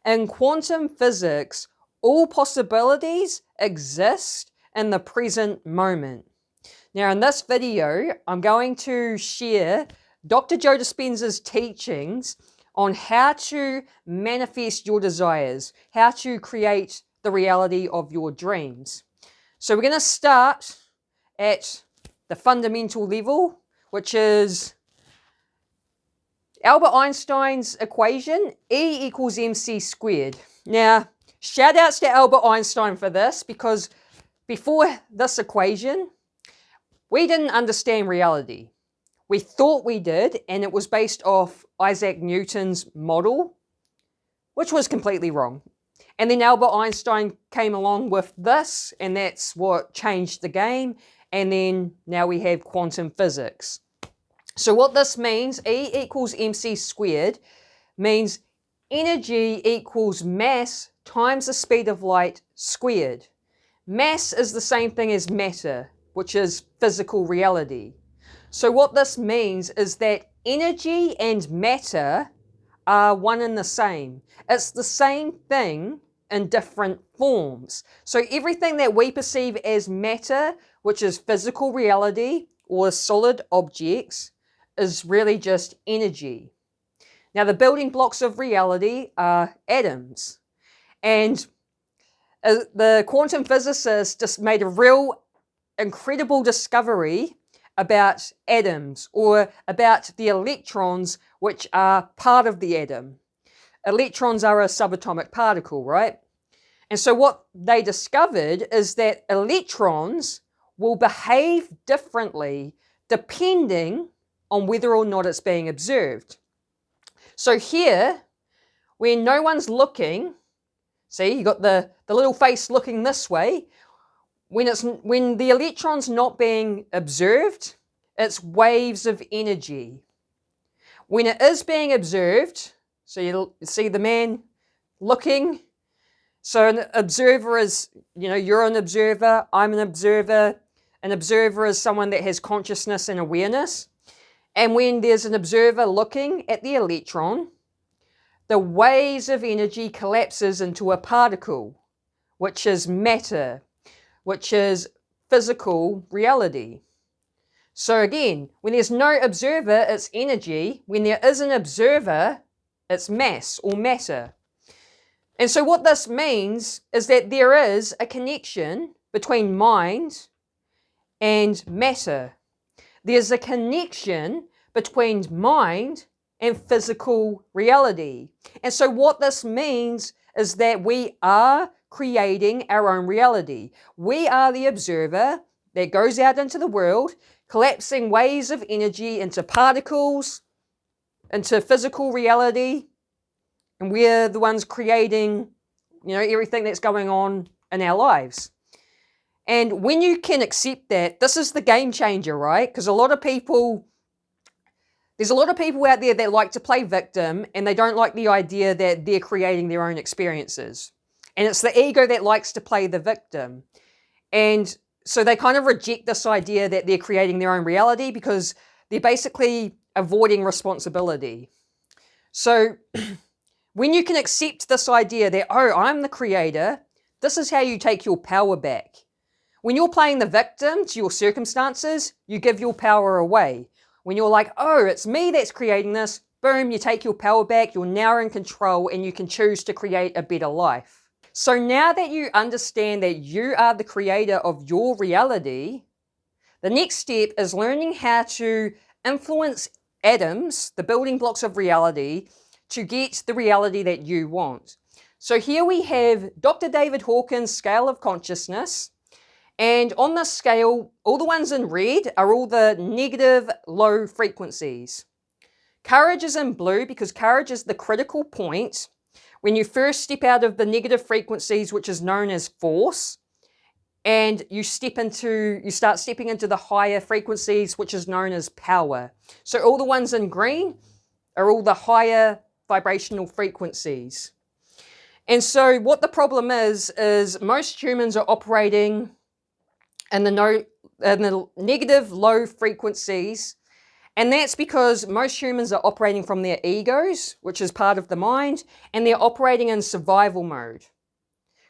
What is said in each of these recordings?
In quantum physics, all possibilities exist in the present moment. Now, in this video, I'm going to share Dr. Joe Dispenza's teachings on how to manifest your desires, how to create the reality of your dreams. So we're going to start at the fundamental level, which is Albert Einstein's equation, E equals mc squared. Now, shout outs to Albert Einstein for this, because before this equation, we didn't understand reality. We thought we did, and it was based off Isaac Newton's model, which was completely wrong. And then Albert Einstein came along with this, and that's what changed the game. And then now we have quantum physics. So what this means, E equals mc squared, means energy equals mass times the speed of light squared. Mass is the same thing as matter, which is physical reality. So what this means is that energy and matter are one and the same. It's the same thing in different forms. So everything that we perceive as matter, which is physical reality or solid objects, is really just energy. Now, the building blocks of reality are atoms. And the quantum physicists just made a real incredible discovery about atoms, or about the electrons, which are part of the atom. Electrons are a subatomic particle, right? And so what they discovered is that electrons will behave differently depending on whether or not it's being observed. So here, when no one's looking, see, you got the little face looking this way. When the electron's not being observed, it's waves of energy. When it is being observed, so you see the man looking. So an observer is, you're an observer, I'm an observer. An observer is someone that has consciousness and awareness. And when there's an observer looking at the electron, the waves of energy collapses into a particle, which is matter, which is physical reality. So again, when there's no observer, it's energy. When there is an observer, it's mass or matter. And so what this means is that there is a connection between mind and matter. There's a connection between mind and physical reality. And so what this means is that we are creating our own reality. We are the observer that goes out into the world, collapsing waves of energy into particles, into physical reality, and we're the ones creating, everything that's going on in our lives. And when you can accept that, this is the game changer, right? Because there's a lot of people out there that like to play victim, and they don't like the idea that they're creating their own experiences. And it's the ego that likes to play the victim. And so they kind of reject this idea that they're creating their own reality, because they're basically avoiding responsibility. So when you can accept this idea that, I'm the creator, this is how you take your power back. When you're playing the victim to your circumstances, you give your power away. When you're like, it's me that's creating this, boom, you take your power back, you're now in control, and you can choose to create a better life. So now that you understand that you are the creator of your reality, the next step is learning how to influence atoms, the building blocks of reality, to get the reality that you want. So here we have Dr. David Hawkins' scale of consciousness. And on this scale, all the ones in red are all the negative low frequencies. Courage is in blue because courage is the critical point when you first step out of the negative frequencies, which is known as force, and you start stepping into the higher frequencies, which is known as power. So all the ones in green are all the higher vibrational frequencies. And so what the problem is most humans are operating in the negative low frequencies, And that's because most humans are operating from their egos, which is part of the mind, and they're operating in survival mode.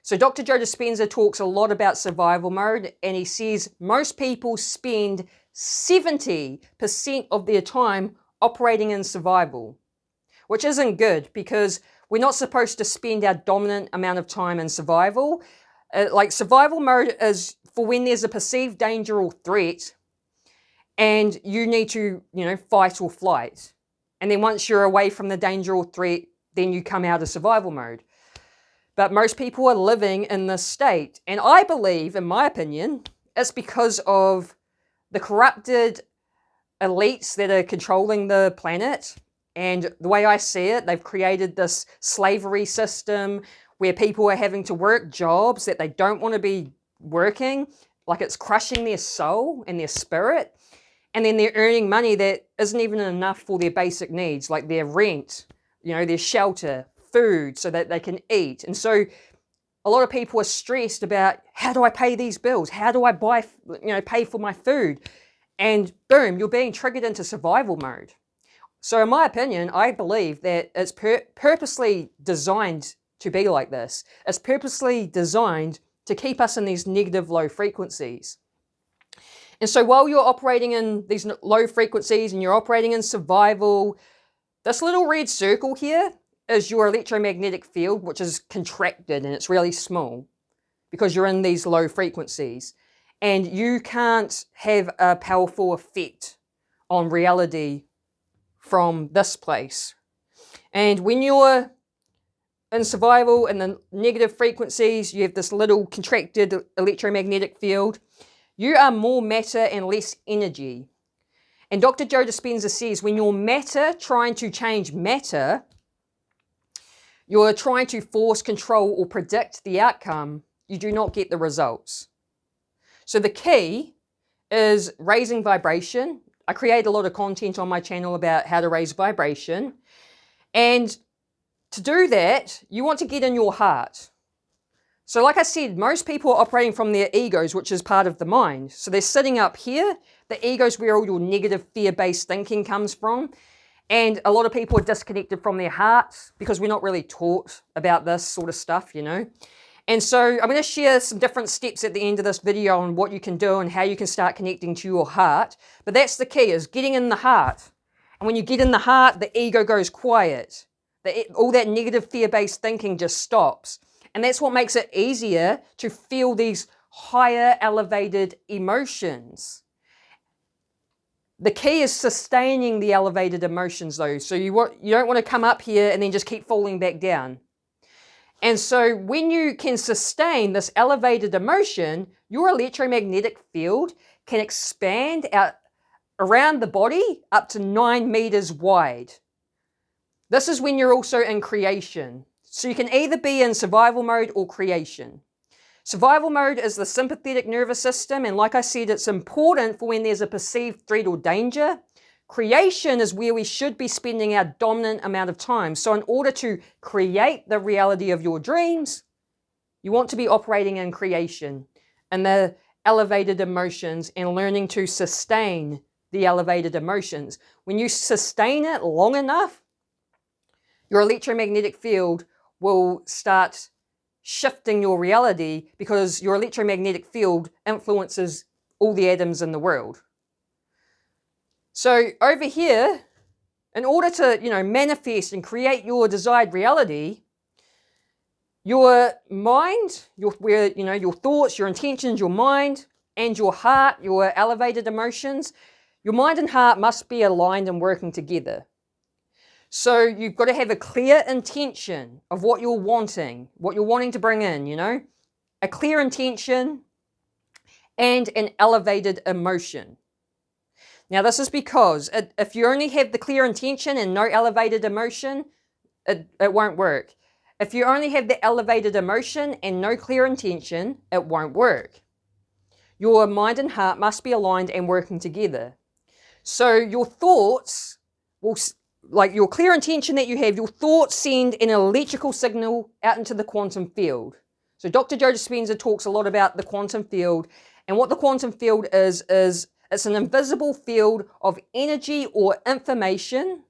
So Dr. Joe Dispenza talks a lot about survival mode, and he says most people spend 70% of their time operating in survival, which isn't good because we're not supposed to spend our dominant amount of time in survival. Like survival mode is for when there's a perceived danger or threat and you need to, fight or flight. And then once you're away from the danger or threat, then you come out of survival mode. But most people are living in this state. And I believe, in my opinion, it's because of the corrupted elites that are controlling the planet. And the way I see it, they've created this slavery system where people are having to work jobs that they don't want to be working, like it's crushing their soul and their spirit. And then they're earning money that isn't even enough for their basic needs, like their rent, their shelter, food, so that they can eat. And so a lot of people are stressed about, how do I pay these bills? How do I pay for my food? And boom, you're being triggered into survival mode. So in my opinion, I believe that it's purposely designed to be like this. It's purposely designed to keep us in these negative low frequencies. And so while you're operating in these low frequencies and you're operating in survival, this little red circle here is your electromagnetic field, which is contracted and it's really small because you're in these low frequencies. And you can't have a powerful effect on reality from this place. And when you're in survival and the negative frequencies, you have this little contracted electromagnetic field. You are more matter and less energy. And Dr. Joe Dispenza says when you're matter trying to change matter, you're trying to force, control, or predict the outcome, you do not get the results. So the key is raising vibration. I create a lot of content on my channel about how to raise vibration. And to do that, you want to get in your heart. So like I said, most people are operating from their egos, which is part of the mind. So they're sitting up here. The ego is where all your negative fear-based thinking comes from. And a lot of people are disconnected from their hearts because we're not really taught about this sort of stuff, And so I'm going to share some different steps at the end of this video on what you can do and how you can start connecting to your heart. But that's the key, is getting in the heart. And when you get in the heart, the ego goes quiet. All that negative fear-based thinking just stops. And that's what makes it easier to feel these higher elevated emotions. The key is sustaining the elevated emotions though. So you don't want to come up here and then just keep falling back down. And so when you can sustain this elevated emotion, your electromagnetic field can expand out around the body up to 9 meters wide. This is when you're also in creation. So you can either be in survival mode or creation. Survival mode is the sympathetic nervous system, and like I said, it's important for when there's a perceived threat or danger. Creation is where we should be spending our dominant amount of time. So in order to create the reality of your dreams, you want to be operating in creation and the elevated emotions and learning to sustain the elevated emotions. When you sustain it long enough, your electromagnetic field will start shifting your reality because your electromagnetic field influences all the atoms in the world. So over here, in order to, manifest and create your desired reality, your mind, your thoughts, your intentions, your mind, and your heart, your elevated emotions, your mind and heart must be aligned and working together. So you've got to have a clear intention of what you're wanting to bring in, a clear intention and an elevated emotion. Now this is because if you only have the clear intention and no elevated emotion, it won't work. If you only have the elevated emotion and no clear intention, it won't work. Your mind and heart must be aligned and working together. So your thoughts will, like your clear intention that you have, your thoughts send an electrical signal out into the quantum field. So Dr. Joe Dispenza talks a lot about the quantum field, and what the quantum field is It's an invisible field of energy or information,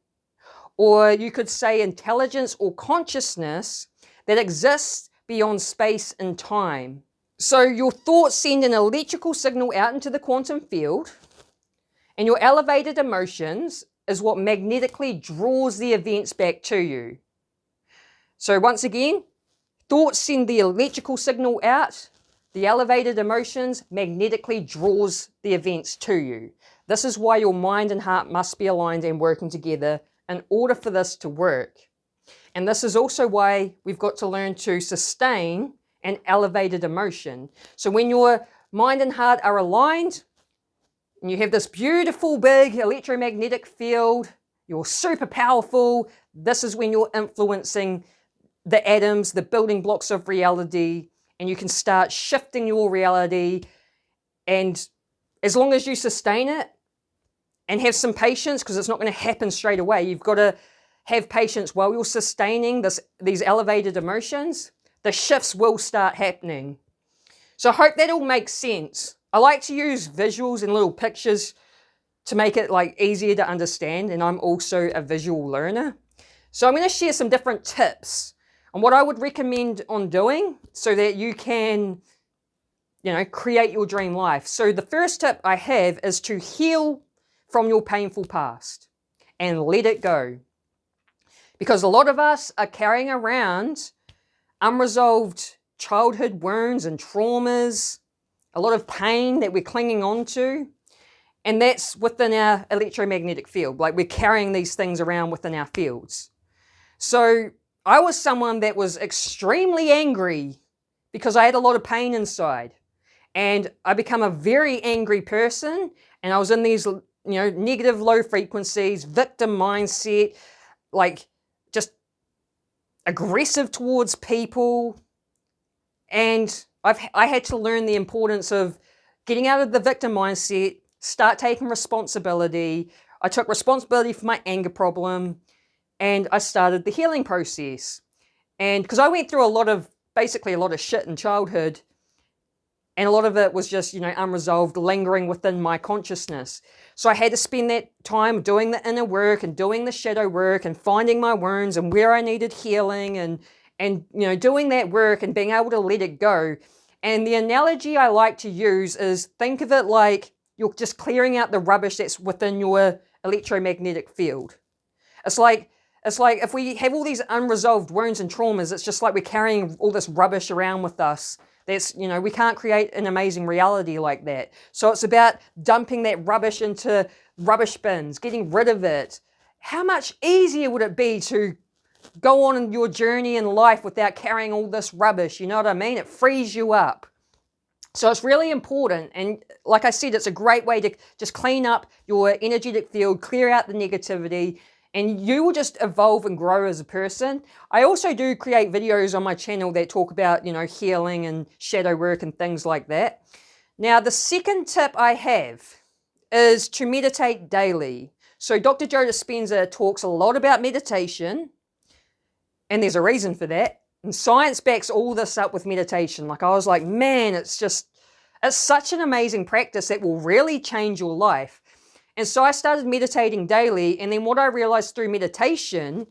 or you could say intelligence or consciousness that exists beyond space and time. So your thoughts send an electrical signal out into the quantum field, and your elevated emotions is what magnetically draws the events back to you. So once again, thoughts send the electrical signal out, the elevated emotions magnetically draws the events to you. This is why your mind and heart must be aligned and working together in order for this to work. And this is also why we've got to learn to sustain an elevated emotion. So when your mind and heart are aligned, and you have this beautiful big electromagnetic field, you're super powerful, this is when you're influencing the atoms, the building blocks of reality, and you can start shifting your reality. And as long as you sustain it and have some patience, because it's not going to happen straight away, you've got to have patience while you're sustaining these elevated emotions, the shifts will start happening. So I hope that all makes sense. I like to use visuals and little pictures to make it easier to understand, and I'm also a visual learner. So I'm going to share some different tips on what I would recommend on doing so that you can, create your dream life. So the first tip I have is to heal from your painful past and let it go. Because a lot of us are carrying around unresolved childhood wounds and traumas, a lot of pain that we're clinging on to, and that's within our electromagnetic field. We're carrying these things around within our fields. So I was someone that was extremely angry because I had a lot of pain inside. And I become a very angry person, and I was in these, negative low frequencies, victim mindset, just aggressive towards people. And I had to learn the importance of getting out of the victim mindset, start taking responsibility. I took responsibility for my anger problem, and I started the healing process. And because I went through basically a lot of shit in childhood, and a lot of it was just, unresolved, lingering within my consciousness. So I had to spend that time doing the inner work and doing the shadow work and finding my wounds and where I needed healing and doing that work and being able to let it go. And the analogy I like to use is, think of it like you're just clearing out the rubbish that's within your electromagnetic field. It's like if we have all these unresolved wounds and traumas, it's just like we're carrying all this rubbish around with us. That's, we can't create an amazing reality like that. So it's about dumping that rubbish into rubbish bins, getting rid of it. How much easier would it be to go on your journey in life without carrying all this rubbish? You know what I mean? It frees you up. So it's really important. And like I said, it's a great way to just clean up your energetic field, clear out the negativity, and you will just evolve and grow as a person. I also do create videos on my channel that talk about, healing and shadow work and things like that. Now, the second tip I have is to meditate daily. So Dr. Joe Dispenza talks a lot about meditation, and there's a reason for that. And science backs all this up with meditation. I was like, man, it's such an amazing practice that will really change your life. And so I started meditating daily, and then what I realized through meditation,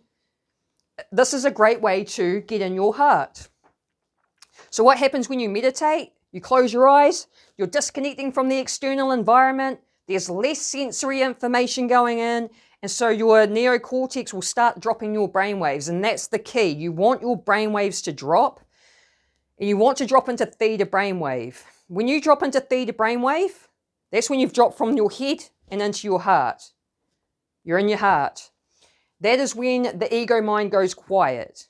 this is a great way to get in your heart. So what happens when you meditate? You close your eyes, you're disconnecting from the external environment, there's less sensory information going in, and so your neocortex will start dropping your brainwaves, and that's the key. You want your brainwaves to drop, and you want to drop into theta brainwave. When you drop into theta brainwave, that's when you've dropped from your head and into your heart. You're in your heart. That is when the ego mind goes quiet.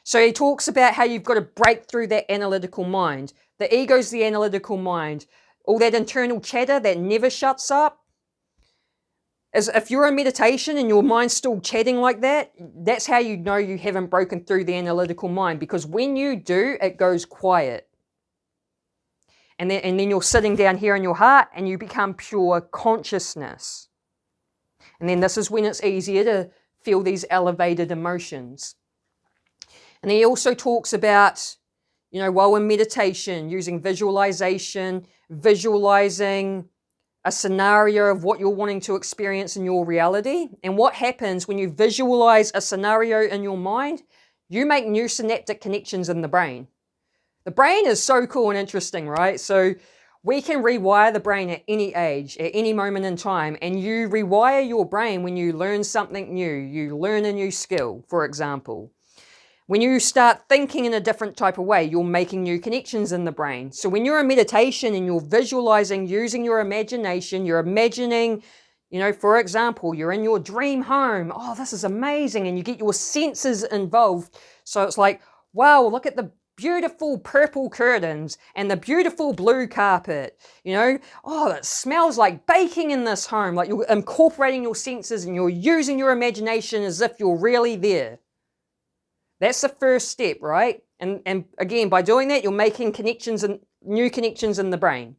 So he talks about how you've got to break through that analytical mind. The ego's the analytical mind. All that internal chatter that never shuts up. As if you're in meditation and your mind's still chatting like that, that's how you know you haven't broken through the analytical mind. Because when you do, it goes quiet. And then you're sitting down here in your heart and you become pure consciousness. And then this is when it's easier to feel these elevated emotions. And he also talks about, while in meditation, using visualization, visualizing a scenario of what you're wanting to experience in your reality. And what happens when you visualize a scenario in your mind, you make new synaptic connections in the brain. The brain is so cool and interesting, right? So we can rewire the brain at any age, at any moment in time, and you rewire your brain when you learn something new. You learn a new skill, for example. When you start thinking in a different type of way, you're making new connections in the brain. So when you're in meditation and you're visualizing, using your imagination, you're imagining, for example, you're in your dream home. Oh, this is amazing. And you get your senses involved. So it's like, wow, look at the beautiful purple curtains and the beautiful blue carpet. Oh, it smells like baking in this home. Like you're incorporating your senses and you're using your imagination as if you're really there. That's the first step, right? And again, by doing that, you're making connections and new connections in the brain.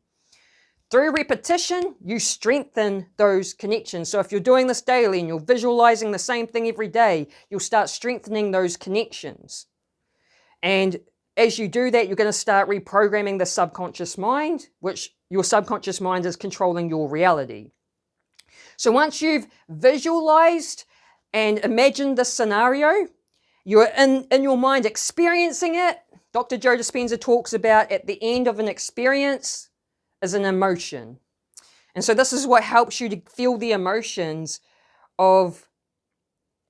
Through repetition, you strengthen those connections. So if you're doing this daily and you're visualizing the same thing every day, you'll start strengthening those connections. And as you do that, you're going to start reprogramming the subconscious mind, which your subconscious mind is controlling your reality. So once you've visualized and imagined this scenario, you're in your mind experiencing it. Dr. Joe Dispenza talks about at the end of an experience is an emotion. And so this is what helps you to feel the emotions of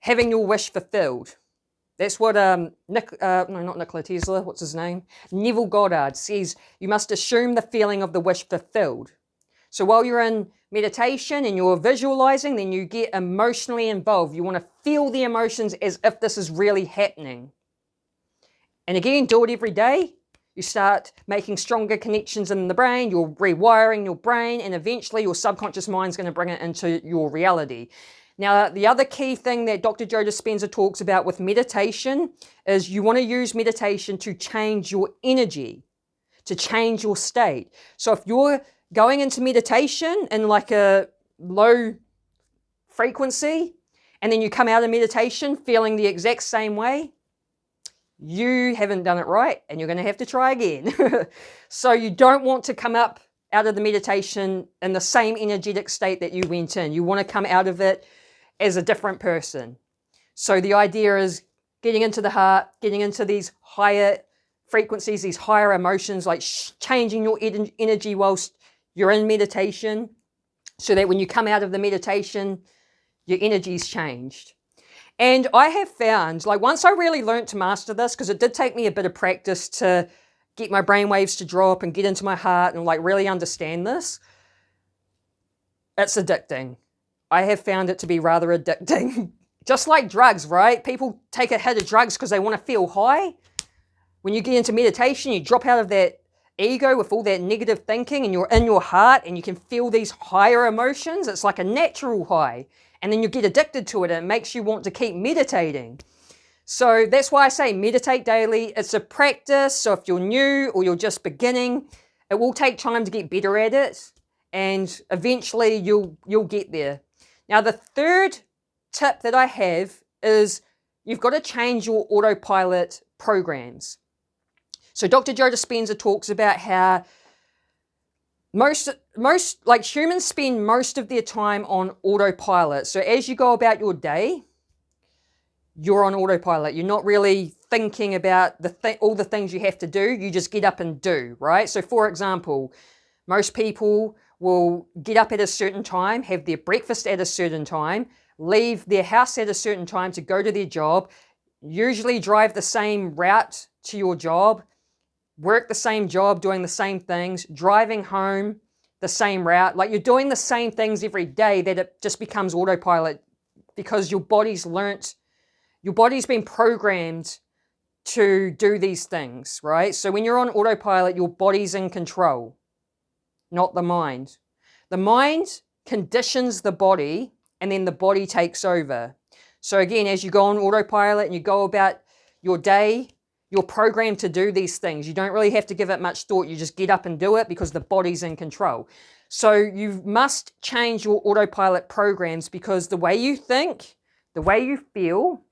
having your wish fulfilled. That's what not Nikola Tesla, what's his name? Neville Goddard says, you must assume the feeling of the wish fulfilled. So while you're in meditation and you're visualizing, then you get emotionally involved. You want to feel the emotions as if this is really happening. And again, do it every day. You start making stronger connections in the brain. You're rewiring your brain, and eventually your subconscious mind's going to bring it into your reality. Now, the other key thing that Dr. Joe Dispenza talks about with meditation is you want to use meditation to change your energy, to change your state. So if you're going into meditation in like a low frequency, and then you come out of meditation feeling the exact same way, you haven't done it right, and you're going to have to try again. So you don't want to come up out of the meditation in the same energetic state that you went in. You want to come out of it as a different person. So the idea is getting into the heart, getting into these higher frequencies, these higher emotions, like changing your energy whilst you're in meditation, so that when you come out of the meditation, your energy's changed. And I have found, like once I really learned to master this, because it did take me a bit of practice to get my brainwaves to drop and get into my heart and like really understand this, it's addicting. I have found it to be rather addicting. Just like drugs, right? People take a hit of drugs because they want to feel high. When you get into meditation, you drop out of that ego with all that negative thinking and you're in your heart and you can feel these higher emotions. It's like a natural high. And then you get addicted to it and it makes you want to keep meditating. So that's why I say meditate daily. It's a practice. So if you're new or you're just beginning, it will take time to get better at it. And eventually you'll get there. Now, the third tip that I have is you've got to change your autopilot programs. So Dr. Joe Dispenza talks about how most like humans spend most of their time on autopilot. So as you go about your day, you're on autopilot. You're not really thinking about all the things you have to do. You just get up and do, right? So for example, most people will get up at a certain time, have their breakfast at a certain time, leave their house at a certain time to go to their job, usually drive the same route to your job, work the same job, doing the same things, driving home the same route. Like you're doing the same things every day that it just becomes autopilot because your body's been programmed to do these things, right? So when you're on autopilot, your body's in control, not the mind. The mind conditions the body and then the body takes over. So again, as you go on autopilot and you go about your day, you're programmed to do these things. You don't really have to give it much thought. You just get up and do it because the body's in control. So you must change your autopilot programs because the way you think, the way you feel,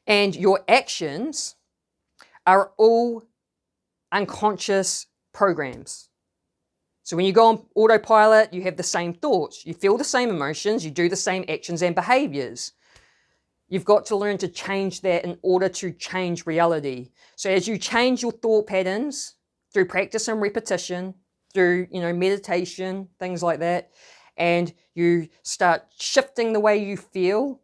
and your actions are all unconscious programs. So when you go on autopilot, you have the same thoughts, you feel the same emotions, you do the same actions and behaviors. You've got to learn to change that in order to change reality. So as you change your thought patterns through practice and repetition, through meditation, things like that, and you start shifting the way you feel,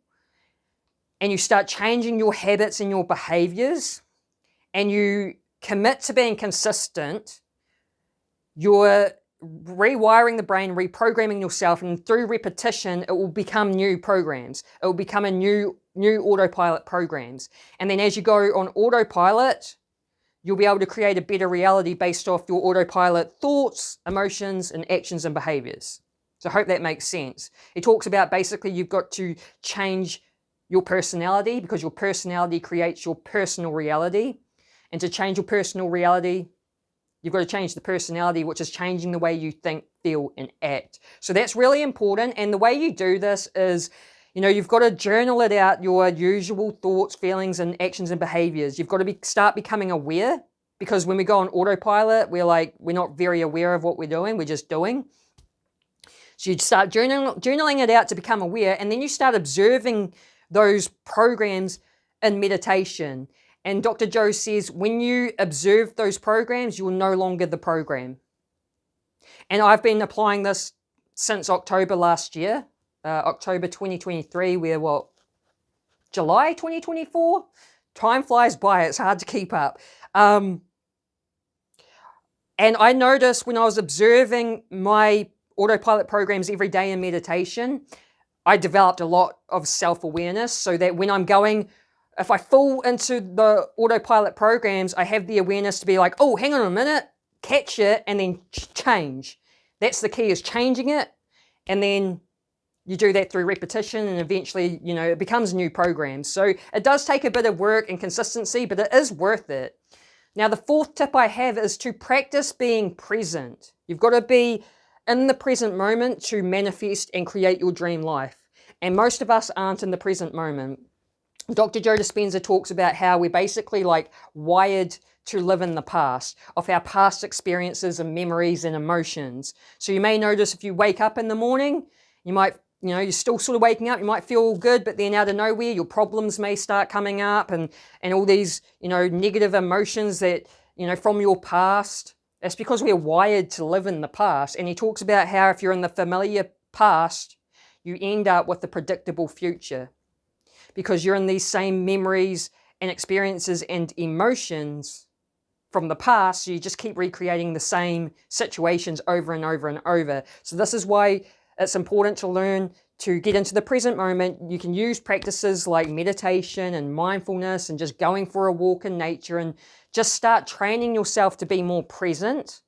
and you start changing your habits and your behaviors, and you commit to being consistent, you're rewiring the brain, reprogramming yourself, and through repetition, it will become new programs. It will become a new autopilot programs. And then as you go on autopilot, you'll be able to create a better reality based off your autopilot thoughts, emotions, and actions and behaviors. So I hope that makes sense. It talks about basically you've got to change your personality, because your personality creates your personal reality. And to change your personal reality, you've got to change the personality, which is changing the way you think, feel, and act. So that's really important. And the way you do this is, you've got to journal it out, your usual thoughts, feelings, and actions and behaviors. You've got to start becoming aware, because when we go on autopilot, we're not very aware of what we're doing. We're just doing. So you start journaling it out to become aware, and then you start observing those programs in meditation. And Dr. Joe says, when you observe those programs, you're no longer the program. And I've been applying this since October last year, October 2023, we're July 2024? Time flies by, it's hard to keep up. And I noticed when I was observing my autopilot programs every day in meditation, I developed a lot of self-awareness, so that when I'm going, if I fall into the autopilot programs, I have the awareness to be like, oh, hang on a minute, catch it, and then change. That's the key, is changing it. And then you do that through repetition, and eventually, it becomes new programs. So it does take a bit of work and consistency, but it is worth it. Now, the fourth tip I have is to practice being present. You've got to be in the present moment to manifest and create your dream life. And most of us aren't in the present moment. Dr. Joe Dispenza talks about how we're basically wired to live in the past, of our past experiences and memories and emotions. So you may notice if you wake up in the morning, you might, you're still sort of waking up, you might feel good, but then out of nowhere, your problems may start coming up, and all these, negative emotions that, from your past. That's because we're wired to live in the past. And he talks about how if you're in the familiar past, you end up with a predictable future, because you're in these same memories and experiences and emotions from the past. So you just keep recreating the same situations over and over and over. So this is why it's important to learn to get into the present moment. You can use practices like meditation and mindfulness and just going for a walk in nature, and just start training yourself to be more present.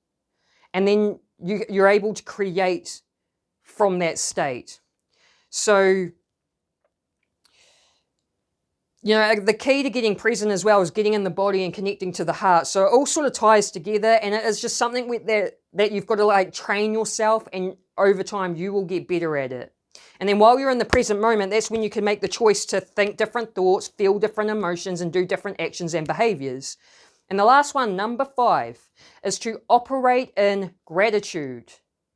And then you're able to create from that state. So, the key to getting present as well is getting in the body and connecting to the heart. So it all sort of ties together, and it is just something that you've got to train yourself, and over time you will get better at it. And then while you're in the present moment, that's when you can make the choice to think different thoughts, feel different emotions, and do different actions and behaviors. And the last one, number 5, is to operate in gratitude.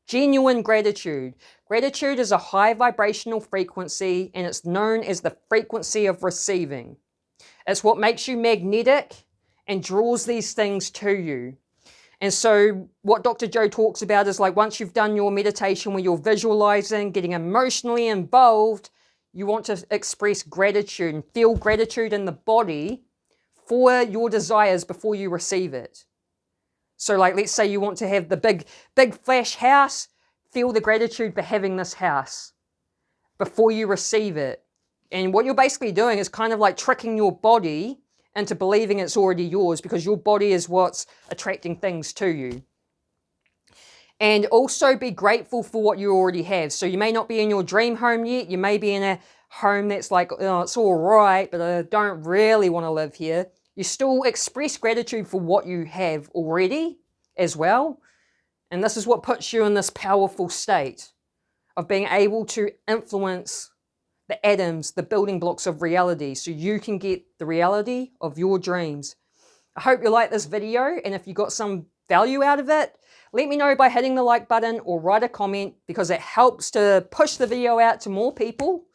Genuine gratitude. Gratitude is a high vibrational frequency, and it's known as the frequency of receiving. It's what makes you magnetic and draws these things to you. And so what Dr. Joe talks about is once you've done your meditation where you're visualizing, getting emotionally involved, you want to express gratitude and feel gratitude in the body for your desires before you receive it. So let's say you want to have the big flash house, feel the gratitude for having this house before you receive it. And what you're basically doing is kind of tricking your body into believing it's already yours, because your body is what's attracting things to you. And also be grateful for what you already have. So you may not be in your dream home yet. You may be in a home that's oh, it's all right, but I don't really want to live here. You still express gratitude for what you have already as well. And this is what puts you in this powerful state of being able to influence the atoms, the building blocks of reality, so you can get the reality of your dreams. I hope you like this video, and if you got some value out of it, let me know by hitting the like button or write a comment, because it helps to push the video out to more people.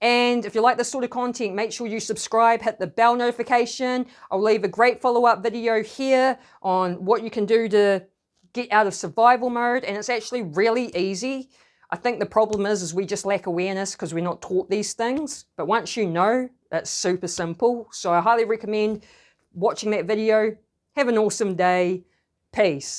And if you like this sort of content, make sure you subscribe, hit the bell notification. I'll leave a great follow-up video here on what you can do to get out of survival mode, and it's actually really easy. I think the problem is we just lack awareness because we're not taught these things. But once you know, it's super simple. So I highly recommend watching that video. Have an awesome day. Peace.